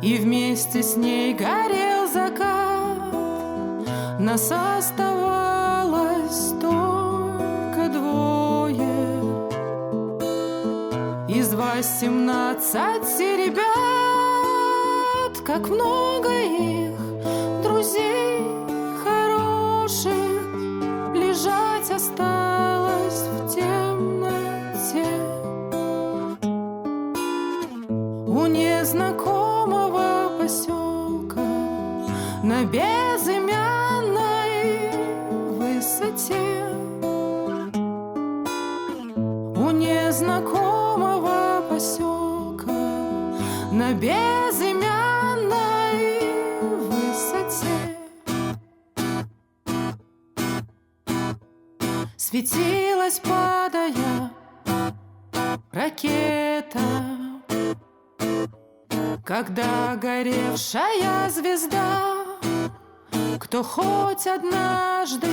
и вместе с ней горел закат. Нас оставалось только двое из 18 ребят. Как много их, друзей хороших, лежать осталось в темноте у незнакомого поселка на безымянной высоте. У незнакомого поселка на безымянной высоте светилась, падая, ракета, когда горевшая звезда, кто хоть однажды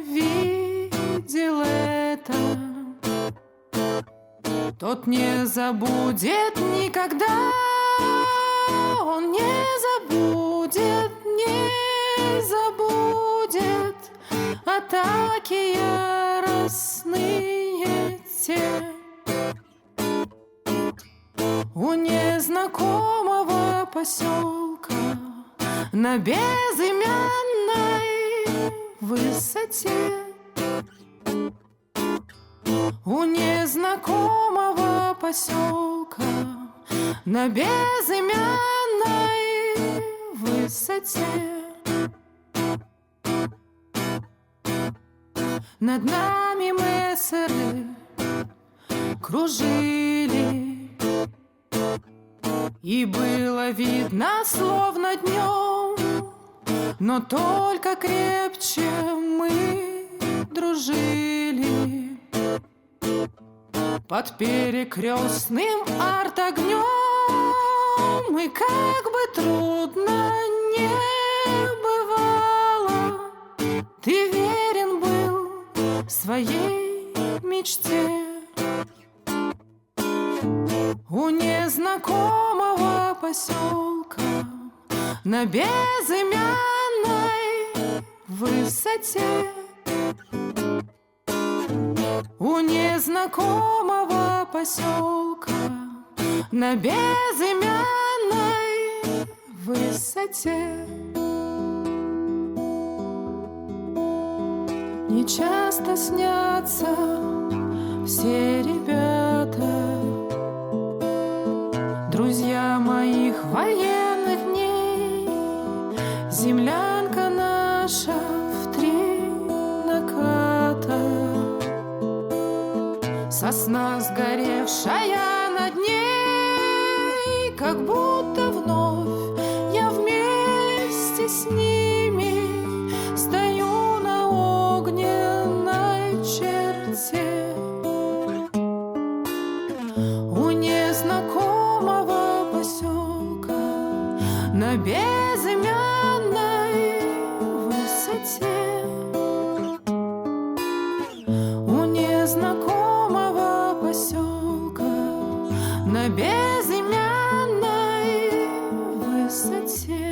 видел это, тот не забудет никогда. Он не забудет, не забудет атаки яростные те. У незнакомого поселка на безымянной высоте. У незнакомого поселка на безымянной высоте. Над нами мессеры кружили, и было видно, словно днем, но только крепче мы дружили. Под перекрестным артогнем, и как бы трудно не бывало, ты верен был своей мечте. У незнакомого поселка на безымянной высоте. У незнакомого поселка на безымянной высоте. Не часто снятся все ребята, друзья моих военных дней. Землянка наша в 3 наката, сосна сгоревшая над ней, как будто вновь я вместе с ними стою на огненной черте. У незнакомого поселка на безымянной высоте. У незнакомого поселка на безымянной высоте.